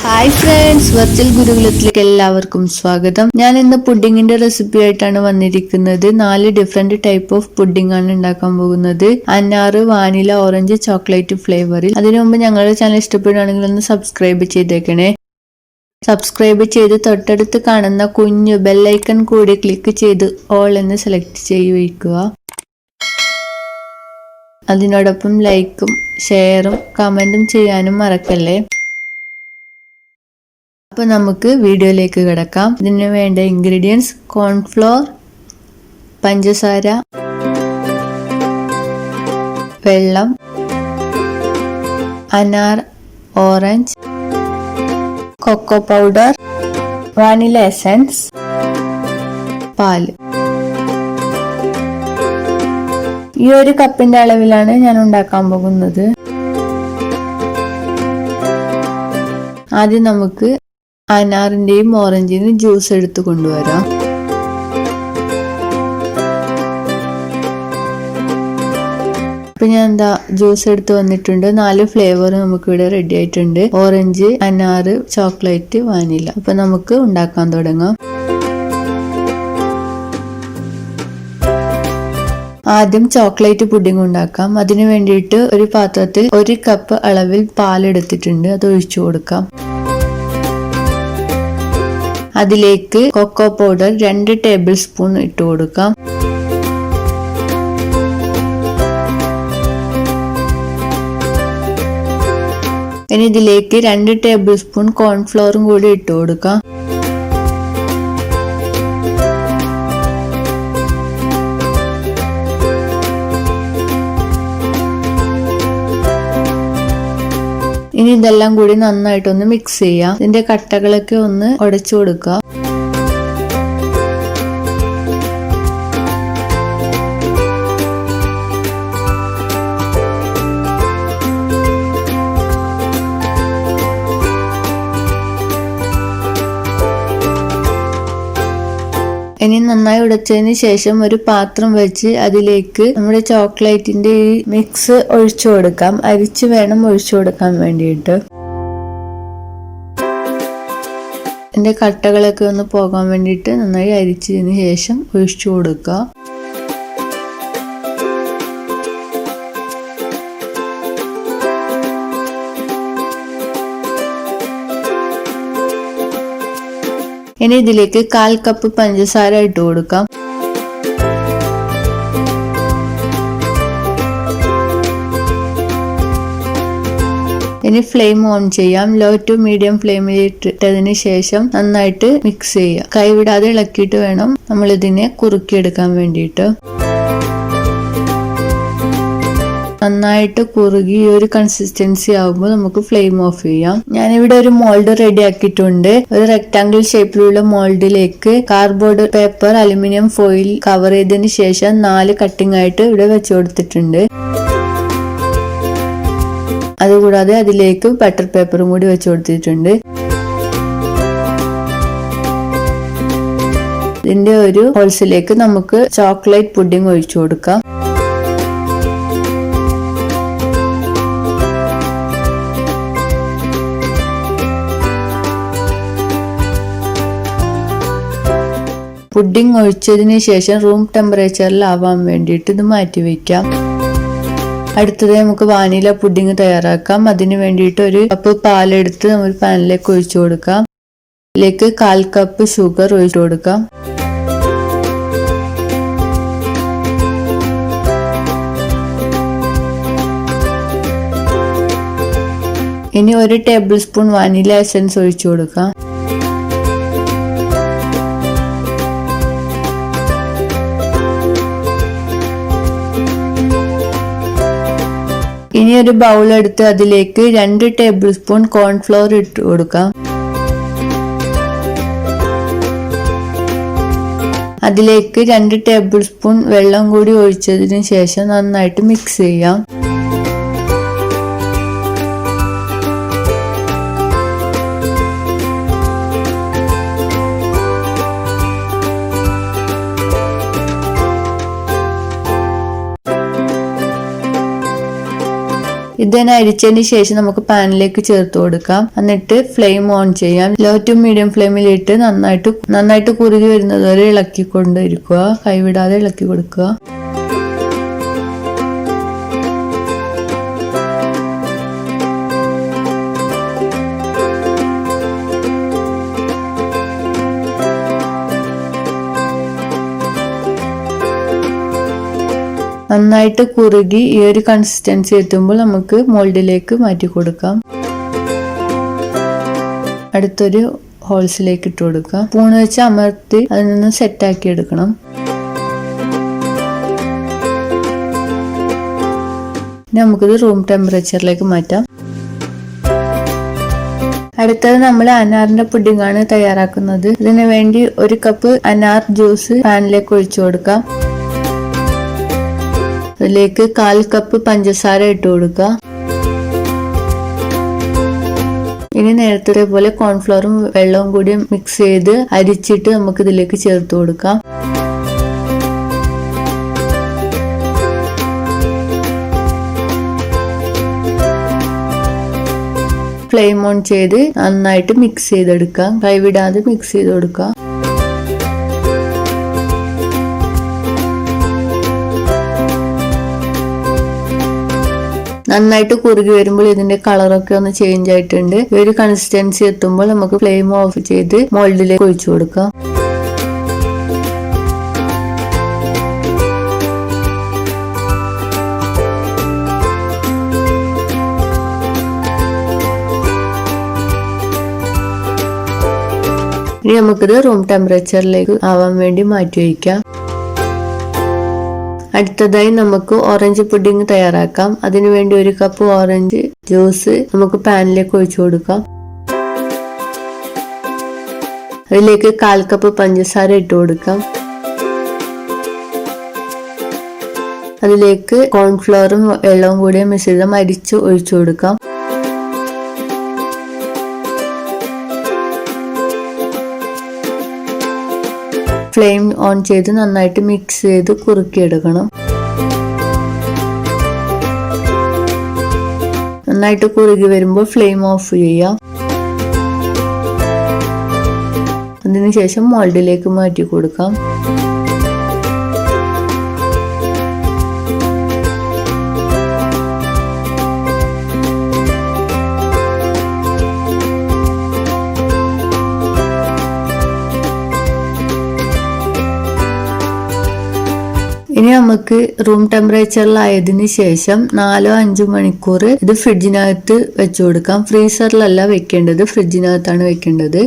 Hi friends, virtual ഗുരുകുലത്തിലേക്ക് എല്ലാവർക്കും സ്വാഗതം. ഞാൻ ഇന്ന് പുഡിങ്ങിന്റെ റെസിപ്പി ആയിട്ടാണ് വന്നിരിക്കുന്നത്. 4 ഡിഫറെന്റ് ടൈപ്പ് ഓഫ് പുഡിംഗ് ആണ് ഉണ്ടാക്കാൻ പോകുന്നത്. അനാറ്, വാനില, ഓറഞ്ച്, ചോക്ലേറ്റ് ഫ്ലേവറിൽ. അതിനു മുമ്പ് ഞങ്ങളുടെ ചാനൽ ഇഷ്ടപ്പെടുകയാണെങ്കിൽ ഒന്ന് സബ്സ്ക്രൈബ് ചെയ്തേക്കണേ. സബ്സ്ക്രൈബ് ചെയ്ത് തൊട്ടടുത്ത് കാണുന്ന കുഞ്ഞു ബെല്ലൈക്കൺ കൂടി ക്ലിക്ക് ചെയ്ത് ഓൾ എന്ന് സെലക്ട് ചെയ്യുക. അതിനോടൊപ്പം ലൈക്കും ഷെയറും കമന്റും ചെയ്യാനും മറക്കല്ലേ. അപ്പോൾ നമുക്ക് വീഡിയോയിലേക്ക് കിടക്കാം. ഇതിന് വേണ്ട ഇൻഗ്രീഡിയൻസ്: കോൺഫ്ലോർ, പഞ്ചസാര, വെള്ളം, അനാർ, orange, cocoa powder, vanilla essence, പാല്. ഈ ഒരു കപ്പിന്റെ അളവിലാണ് ഞാൻ ഉണ്ടാക്കാൻ പോകുന്നത്. ആദ്യം നമുക്ക് അനാറിന്റെയും ഓറഞ്ചിന്റെയും ജ്യൂസ് എടുത്ത് കൊണ്ടുവരാം. ഇപ്പൊ ഞാൻ ജ്യൂസ് എടുത്ത് വന്നിട്ടുണ്ട്. 4 ഫ്ലേവർ നമുക്ക് ഇവിടെ റെഡി ആയിട്ടുണ്ട്: ഓറഞ്ച്, അനാറ്, ചോക്ലേറ്റ്, വാനില. അപ്പൊ നമുക്ക് ഉണ്ടാക്കാൻ തുടങ്ങാം. ആദ്യം ചോക്ലേറ്റ് പുഡിംഗ് ഉണ്ടാക്കാം. അതിനു വേണ്ടിയിട്ട് ഒരു പാത്രത്തിൽ 1 കപ്പ് അളവിൽ പാലെടുത്തിട്ടുണ്ട്. അത് ഒഴിച്ചു കൊടുക്കാം. അതിലേക്ക് കൊക്കോ പൗഡർ 2 ടേബിൾ സ്പൂൺ ഇട്ട് കൊടുക്കാം. ഇനി ഇതിലേക്ക് 2 ടേബിൾ സ്പൂൺ കോൺഫ്ലോറും കൂടി ഇട്ട് കൊടുക്കാം. ഇനി ഇതെല്ലാം കൂടി നന്നായിട്ടൊന്ന് മിക്സ് ചെയ്യാം. ഇതിന്റെ കട്ടകളൊക്കെ ഒന്ന് ഉടച്ചു കൊടുക്കുക. ഇനി നന്നായി ഉടച്ചതിന് ശേഷം ഒരു പാത്രം വെച്ച് അതിലേക്ക് നമ്മുടെ ചോക്ലേറ്റിന്റെ ഈ മിക്സ് ഒഴിച്ചു കൊടുക്കാം. അരിച്ച് വേണം ഒഴിച്ചു കൊടുക്കാൻ വേണ്ടിയിട്ട്. ഇതിന്റെ കട്ടകളൊക്കെ ഒന്ന് പോകാൻ വേണ്ടിയിട്ട് നന്നായി അരിച്ചതിന് ശേഷം ഒഴിച്ചു കൊടുക്കുക. ഇനി ഇതിലേക്ക് 1/4 കപ്പ് പഞ്ചസാര ഇട്ട് കൊടുക്കാം. ഇനി ഫ്ലെയിം ഓൺ ചെയ്യാം. ലോ ടു മീഡിയം ഫ്ലെയിമിൽ ഇട്ടതിന് ശേഷം നന്നായിട്ട് മിക്സ് ചെയ്യുക. കൈവിടാതെ ഇളക്കിയിട്ട് വേണം നമ്മൾ ഇതിനെ കുറുക്കിയെടുക്കാൻ വേണ്ടിയിട്ട്. നന്നായിട്ട് കുറുകി ഒരു കൺസിസ്റ്റൻസി ആകുമ്പോൾ നമുക്ക് ഫ്ലെയിം ഓഫ് ചെയ്യാം. ഞാനിവിടെ ഒരു മോൾഡ് റെഡി ആക്കിയിട്ടുണ്ട്. ഒരു റെക്ടാംഗിൾ ഷേപ്പിലുള്ള മോൾഡിലേക്ക് cardboard paper, aluminium foil cover ചെയ്തതിന് ശേഷം 4 കട്ടിംഗ് ആയിട്ട് ഇവിടെ വെച്ചു കൊടുത്തിട്ടുണ്ട്. അതുകൂടാതെ അതിലേക്ക് ബട്ടർ പേപ്പറും കൂടി വെച്ചു കൊടുത്തിട്ടുണ്ട്. ഇതിന്റെ ഒരു ഹോൾസിലേക്ക് നമുക്ക് ചോക്ലേറ്റ് പുഡിംഗ് ഒഴിച്ചു കൊടുക്കാം. പുഡിംഗ് ഒഴിച്ചതിന് ശേഷം റൂം ടെമ്പറേച്ചറിൽ ആവാൻ വേണ്ടിയിട്ട് ഇത് മാറ്റി വയ്ക്കാം. അടുത്തത് നമുക്ക് വാനില പുഡിംഗ് തയ്യാറാക്കാം. അതിന് വേണ്ടിയിട്ട് 1 കപ്പ് പാലെടുത്ത് നമ്മൾ പാനിലേക്ക് ഒഴിച്ചു കൊടുക്കാം. ഇതിലേക്ക് 1/4 കപ്പ് ഷുഗർ ഒഴിച്ചു കൊടുക്കാം. ഇനി 1 ടേബിൾ സ്പൂൺ വാനില എസൻസ് ഒഴിച്ചു കൊടുക്കാം. ഇനി ഒരു ബൗൾ എടുത്ത് അതിലേക്ക് 2 ടേബിൾ സ്പൂൺ കോൺഫ്ലോർ ഇട്ട് കൊടുക്കാം. അതിലേക്ക് 2 ടേബിൾ സ്പൂൺ വെള്ളം കൂടി ഒഴിച്ചതിന് ശേഷം നന്നായിട്ട് മിക്സ് ചെയ്യാം. ഇതിനെ അരിച്ചതിന് ശേഷം നമുക്ക് പാനിലേക്ക് ചേർത്ത് കൊടുക്കാം. എന്നിട്ട് ഫ്ലെയിം ഓൺ ചെയ്യാം. ലോ ടു മീഡിയം ഫ്ലെയിമിലിട്ട് നന്നായിട്ട് കുറുകി വരുന്നത് വരെ ഇളക്കിക്കൊണ്ടിരിക്കുക. കൈവിടാതെ ഇളക്കി കൊടുക്കുക. നന്നായിട്ട് കുറുകി ഈ ഒരു കൺസിസ്റ്റൻസി എത്തുമ്പോൾ നമുക്ക് മോൾഡിലേക്ക് മാറ്റി കൊടുക്കാം. അടുത്തൊരു ഹോൾസിലേക്ക് ഇട്ട് കൊടുക്കാം. സ്പൂൺ വെച്ച് അമർത്തി അതിൽ നിന്ന് സെറ്റാക്കി എടുക്കണം. നമുക്കിത് റൂം ടെമ്പറേച്ചറിലേക്ക് മാറ്റാം. അടുത്തത് നമ്മൾ അനാറിന്റെ പുഡിംഗ് ആണ് തയ്യാറാക്കുന്നത്. ഇതിനു വേണ്ടി 1 കപ്പ് അനാർ ജ്യൂസ് പാനിലേക്ക് ഒഴിച്ചു കൊടുക്കാം. അതിലേക്ക് 1/4 കപ്പ് പഞ്ചസാര ഇട്ട് കൊടുക്കുക. ഇനി നേരത്തെ പോലെ കോൺഫ്ലവറും വെള്ളവും കൂടി മിക്സ് ചെയ്ത് അരിച്ചിട്ട് നമുക്ക് ഇതിലേക്ക് ചേർത്ത് കൊടുക്കാം. ഫ്ലെയിം ഓൺ ചെയ്ത് നന്നായിട്ട് മിക്സ് ചെയ്തെടുക്കാം. കൈവിടാതെ മിക്സ് ചെയ്ത് കൊടുക്കാം. നന്നായിട്ട് കുറുകി വരുമ്പോൾ ഇതിന്റെ കളറൊക്കെ ഒന്ന് ചേഞ്ച് ആയിട്ടുണ്ട്. ഈ ഒരു കൺസിസ്റ്റൻസി എത്തുമ്പോൾ നമുക്ക് ഫ്ലെയിം ഓഫ് ചെയ്ത് മോൾഡിലേക്ക് ഒഴിച്ചു കൊടുക്കാം. ഇനി നമുക്കിത് റൂം ടെമ്പറേച്ചറിലേക്ക് ആവാൻ വേണ്ടി മാറ്റി വയ്ക്കാം. അടുത്തതായി നമുക്ക് ഓറഞ്ച് പുഡിംഗ് തയ്യാറാക്കാം. അതിനുവേണ്ടി 1 കപ്പ് ഓറഞ്ച് ജ്യൂസ് നമുക്ക് പാനിലേക്ക് ഒഴിച്ചു കൊടുക്കാം. അതിലേക്ക് 1/4 കപ്പ് പഞ്ചസാര ഇട്ട് കൊടുക്കാം. അതിലേക്ക് കോൺഫ്ലവറും വെള്ളവും കൂടി മിശ്രിതം അരിച്ച് ഒഴിച്ചു കൊടുക്കാം. ഫ്ലെയിം ഓൺ ചെയ്ത് നന്നായിട്ട് മിക്സ് ചെയ്ത് കുറുക്കിയെടുക്കണം. നന്നായിട്ട് കുറുകി വരുമ്പോൾ ഫ്ലെയിം ഓഫ് ചെയ്യാം. അതിനുശേഷം മോൾഡിലേക്ക് മാറ്റി കൊടുക്കാം. ഇനി നമുക്ക് റൂം ടെമ്പറേച്ചറിലായതിനു ശേഷം 4-5 മണിക്കൂർ ഇത് ഫ്രിഡ്ജിനകത്ത് വെച്ചു കൊടുക്കാം. ഫ്രീസറിലല്ല വെക്കേണ്ടത്, ഫ്രിഡ്ജിനകത്താണ് വെക്കേണ്ടത്.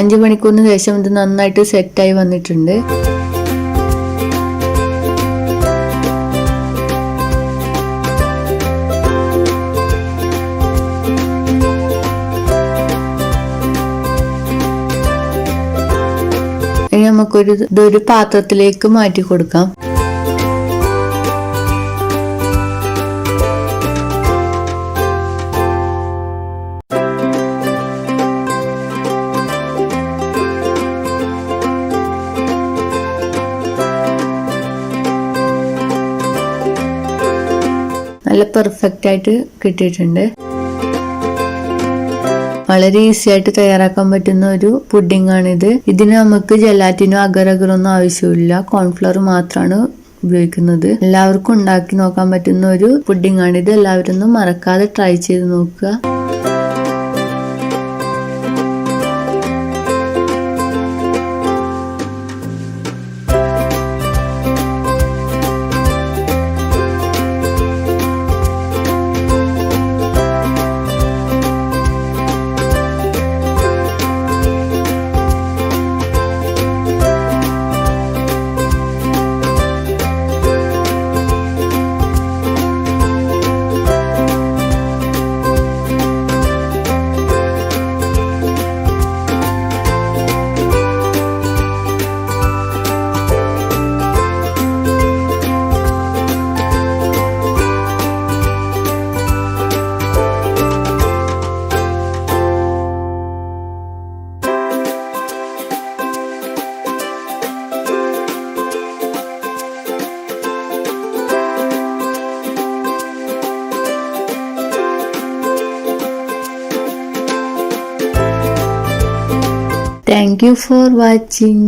അഞ്ച് മണിക്കൂറിന് ശേഷം ഇത് നന്നായിട്ട് സെറ്റായി വന്നിട്ടുണ്ട്. ഇനി നമുക്കൊരു പാത്രത്തിലേക്ക് മാറ്റി കൊടുക്കാം. നല്ല പെർഫെക്റ്റ് ആയിട്ട് കിട്ടിയിട്ടുണ്ട്. വളരെ ഈസി ആയിട്ട് തയ്യാറാക്കാൻ പറ്റുന്ന ഒരു പുഡിംഗ് ആണിത്. ഇതിന് നമുക്ക് ജെലാറ്റിനോ അഗറൊന്നും ആവശ്യമില്ല, കോൺഫ്ലവർ മാത്രമാണ് ഉപയോഗിക്കുന്നത്. എല്ലാവർക്കും ഉണ്ടാക്കി നോക്കാൻ പറ്റുന്ന ഒരു പുഡിംഗ് ആണിത്. എല്ലാവരും ഒന്നും മറക്കാതെ ട്രൈ ചെയ്ത് നോക്കുക. Thank you for watching.